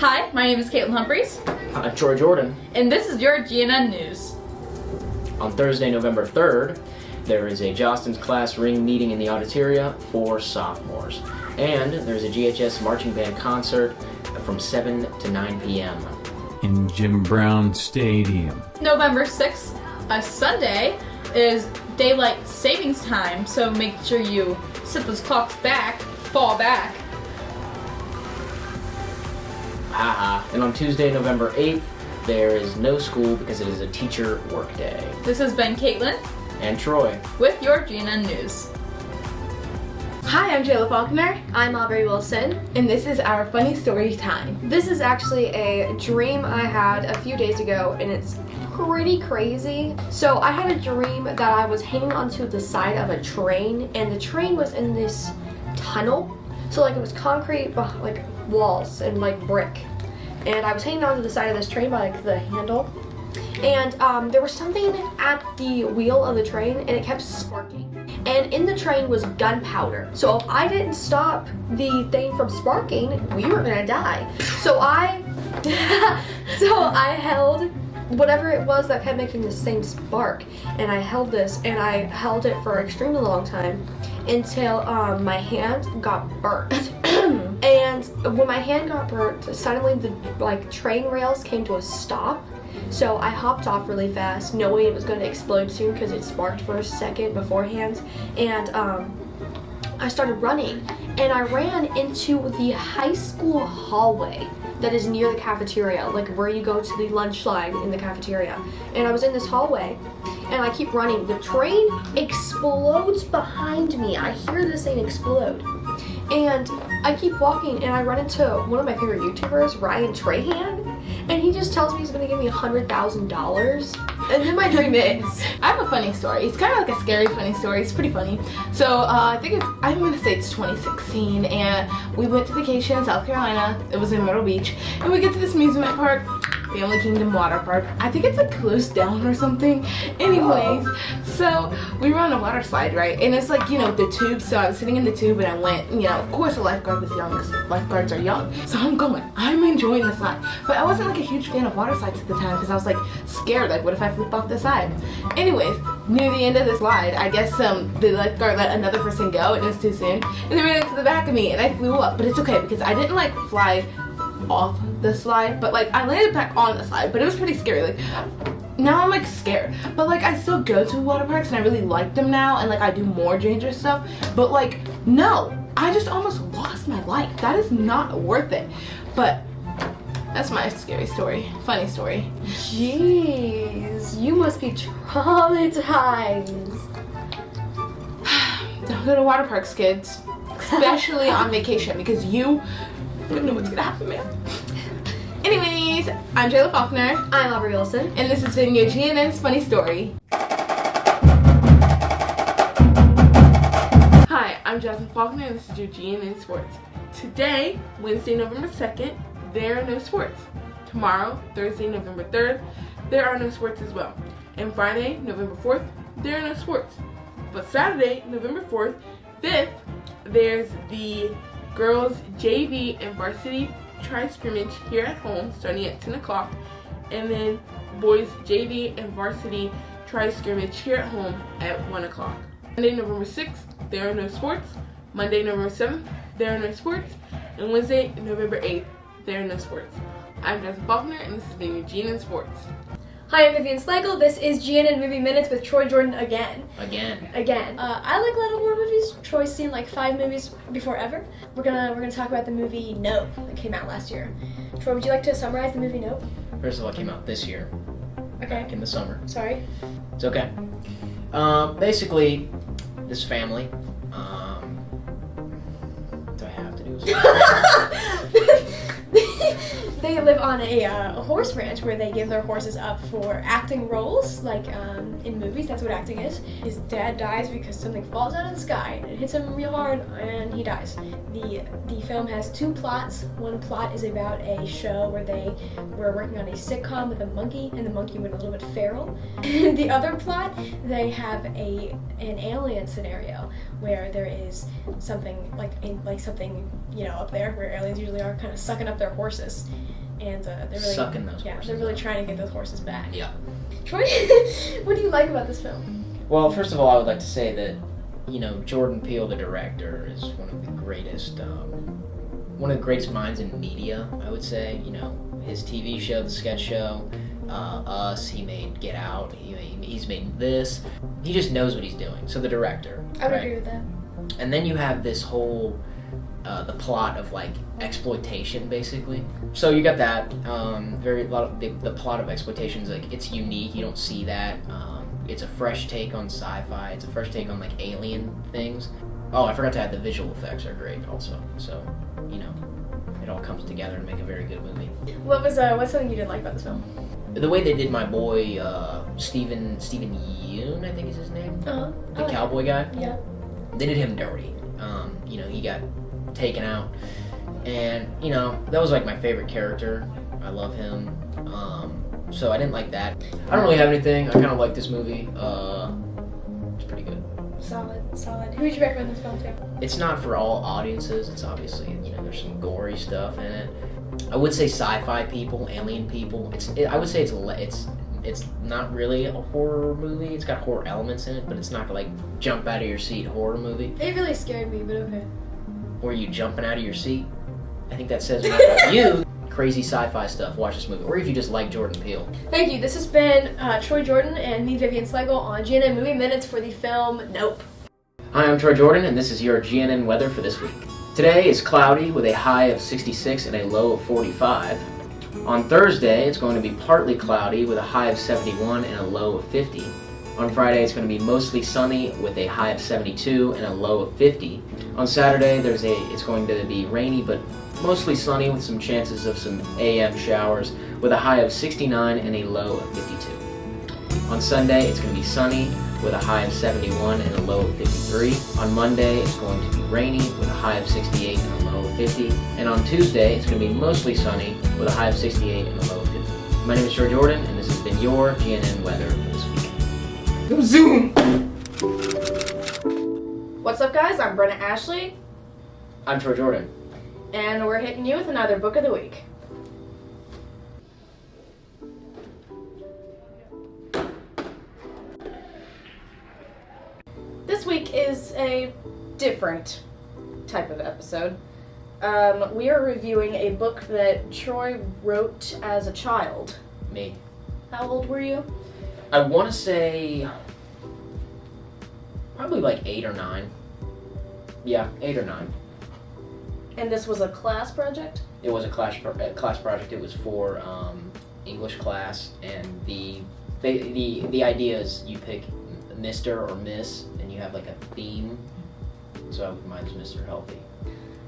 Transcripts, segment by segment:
Hi, my name is Caitlin Humphreys, I'm Troy Jordan. and this is your GNN News. On Thursday, November 3rd, there is a Jostens class ring meeting in the auditoria for sophomores. And there's a GHS marching band concert from 7 to 9 p.m. in Jim Brown Stadium. November 6th, a Sunday, is daylight savings time, so make sure you set those clocks back, fall back. Haha. And on Tuesday, November 8th, there is no school because it is a teacher workday. This has been Caitlin And Troy. with your GNN News. Hi, I'm Jayla Faulkner, I'm Aubrey Wilson. and this is our funny story time. This is actually a dream I had a few days ago, and it's pretty crazy. So I had a dream that I was hanging onto the side of a train, and the train was in this tunnel. So like it was concrete, like walls and like brick. And I was hanging onto the side of this train by like the handle. And there was something at the wheel of the train, and it kept sparking. And in the train was gunpowder. So if I didn't stop the thing from sparking, we were gonna die. So I held whatever it was that kept making the same spark, and I held this, and I held it for an extremely long time until my hand got burnt. And when my hand got burnt, suddenly the train rails came to a stop. So I hopped off really fast, knowing it was going to explode soon because it sparked for a second beforehand. And I started running, and I ran into the high school hallway that is near the cafeteria, like where you go to the lunch line in the cafeteria. And I was in this hallway, and I keep running. The train explodes behind me. I hear this thing explode. And I keep walking, and I run into one of my favorite YouTubers, Ryan Trahan, and he just tells me he's gonna give me $100,000. And then my dream ends. I have a funny story. It's kind of like a scary funny story. It's pretty funny. So I'm gonna say it's 2016, and we went to vacation in South Carolina. It was in Myrtle Beach, and we get to this amusement park, Family Kingdom Water Park. I think it's like closed down or something. Anyways, so we were on a water slide, right? And it's like, the tube. So I was sitting in the tube, and I went, of course the lifeguard was young, because lifeguards are young. So I'm enjoying the slide. But I wasn't like a huge fan of water slides at the time, because I was like scared, like what if I flip off the side? Anyways, near the end of the slide, I guess the lifeguard let another person go, and it was too soon. And they ran into the back of me, and I flew up. But it's okay, because I didn't like fly off the slide, but like I landed back on the slide, but it was pretty scary. Like now I'm like scared, but like I still go to water parks, and I really like them now, and like I do more dangerous stuff. But like no, I just almost lost my life. That is not worth it. But that's my scary story, funny story. Jeez, you must be traumatized. Don't go to water parks, kids, especially on vacation, because you don't know what's gonna happen, man. Anyways, I'm Jayla Faulkner, I'm Aubrey Wilson. and this has been your GNN's Funny Story. Hi, I'm Jasmine Faulkner, and this is your GNN Sports. Today, Wednesday, November 2nd, there are no sports. Tomorrow, Thursday, November 3rd, there are no sports as well. And Friday, November 4th, there are no sports. But Saturday, November 4th, 5th, there's the girls JV and varsity tri-scrimmage here at home starting at 10 o'clock, and then boys JV and varsity tri-scrimmage here at home at 1 o'clock. Monday, November 6th, there are no sports. Monday, November 7th, there are no sports. And Wednesday, November 8th, there are no sports. I'm Jasmine Faulkner, and this has been your GNN Sports. Hi, I'm Vivian Slagle. This is GNN Movie Minutes with Troy Jordan again. Again. I like a lot of horror movies. Troy's seen like 5 movies before ever. We're gonna talk about the movie Nope that came out last year. Troy, would you like to summarize the movie Nope? First of all, it came out this year, Okay. back in the summer. Sorry. It's okay. Basically, this family, do I have to do this? they live on a horse ranch where they give their horses up for acting roles, like in movies. That's what acting is. His dad dies because something falls out of the sky and it hits him real hard, and he dies. The film has two plots. One plot is about a show where they were working on a sitcom with a monkey, and the monkey went a little bit feral. And the other plot, they have an alien scenario where there is something like something up there where aliens usually are, kind of sucking up their horses, and they're really Sucking those horses they're really up. trying to get those horses back. Yeah. Troy, what do you like about this film? Well, first of all, I would like to say that, Jordan Peele, the director, is one of the greatest minds in media, I would say. His TV show, The Sketch Show, Us, he made Get Out, he's made this. He just knows what he's doing. So the director. I would right? agree with that. And then you have this whole, the plot of exploitation, basically. So you got that. The plot of exploitation is it's unique. You don't see that. It's a fresh take on sci-fi. It's a fresh take on alien things. Oh, I forgot to add the visual effects are great also. So, it all comes together to make a very good movie. What's something you didn't like about this film? The way they did my boy Steven Yeun, I think is his name, the cowboy guy. Yeah. They did him dirty. He got taken out, and that was my favorite character. I love him. So I didn't like that. I don't really have anything. I kind of like this movie. It's pretty good. Solid. Who would you recommend this film to? It's not for all audiences. It's obviously there's some gory stuff in it. I would say sci-fi people, alien people. I would say it's not really a horror movie. It's got horror elements in it, but it's not jump out of your seat horror movie. It really scared me, but okay. Or you jumping out of your seat. I think that says enough about you. Crazy sci-fi stuff. Watch this movie. Or if you just like Jordan Peele. Thank you. This has been Troy Jordan and me, Vivian Slegel, on GNN Movie Minutes for the film Nope. Hi, I'm Troy Jordan, and this is your GNN weather for this week. Today is cloudy with a high of 66 and a low of 45. On Thursday, it's going to be partly cloudy with a high of 71 and a low of 50. On Friday, it's going to be mostly sunny with a high of 72 and a low of 50. On Saturday, it's going to be rainy but mostly sunny with some chances of some AM showers with a high of 69 and a low of 52. On Sunday, it's going to be sunny with a high of 71 and a low of 53. On Monday, it's going to be rainy with a high of 68 and a low of 50. And on Tuesday, it's going to be mostly sunny with a high of 68 and a low of 50. My name is Troy Jordan, and this has been your GNN weather for this week. Go Zoom! What's up, guys? I'm Brenna Ashley, I'm Troy Jordan. and we're hitting you with another book of the week. This week is a different type of episode. We are reviewing a book that Troy wrote as a child. Me. How old were you? I want to say probably 8 or 9. Yeah, 8 or 9. And this was a class project? It was a class project. It was for English class, and the idea is you pick Mr. or Miss, and you have a theme. So mine's Mr. Healthy.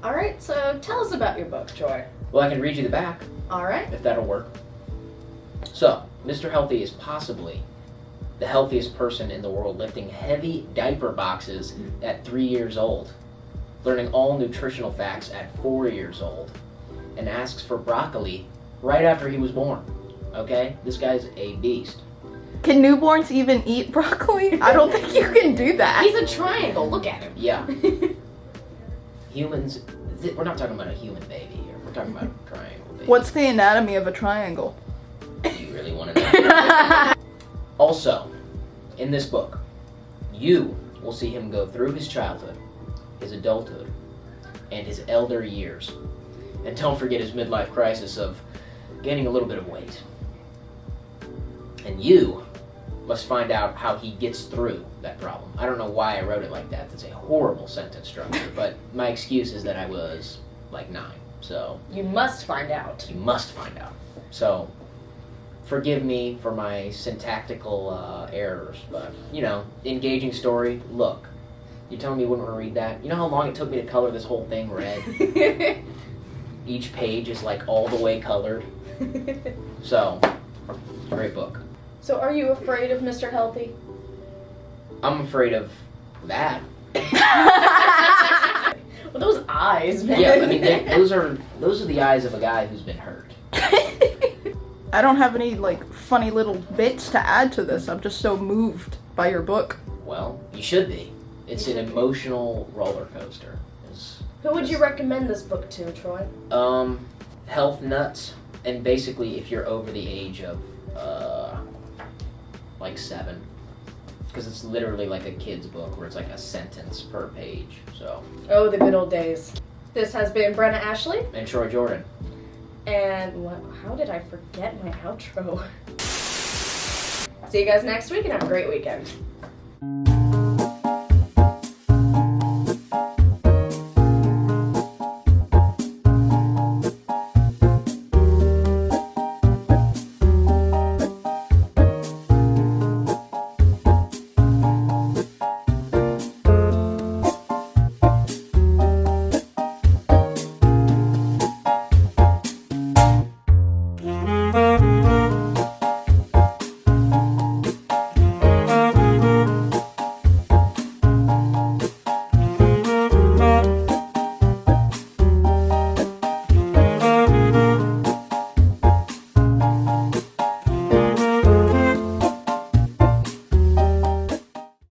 All right, so tell us about your book, Troy. Well, I can read you the back All right. if that'll work. So, Mr. Healthy is possibly the healthiest person in the world, lifting heavy diaper boxes at 3 years old, learning all nutritional facts at 4 years old, and asks for broccoli right after he was born. Okay? This guy's a beast. Can newborns even eat broccoli? I don't think you can do that. He's a triangle. Look at him. Yeah. Humans, we're not talking about a human baby here. We're talking about a triangle baby. What's the anatomy of a triangle? Do you really want to know? Also, in this book, you will see him go through his childhood, his adulthood, and his elder years. And don't forget his midlife crisis of gaining a little bit of weight. And you must find out how he gets through that problem. I don't know why I wrote it like that. That's a horrible sentence structure, but my excuse is that I was 9. So You must find out. you must find out. So forgive me for my syntactical errors, but engaging story. Look, you telling me you wouldn't want to read that? You know how long it took me to color this whole thing red? Each page is like all the way colored. So, great book. So are you afraid of Mr. Healthy? I'm afraid of that. Well, those eyes, man. Yeah, I mean, those are the eyes of a guy who's been hurt. I don't have any like funny little bits to add to this. I'm just so moved by your book. Well, you should be. It's an emotional roller coaster. Who would you recommend this book to, Troy? Health nuts, and basically if you're over the age of like 7, because it's literally like a kid's book where it's like a sentence per page. So. Oh, the good old days. This has been Brenna Ashley. And Troy Jordan. And how did I forget my outro? See you guys next week and have a great weekend.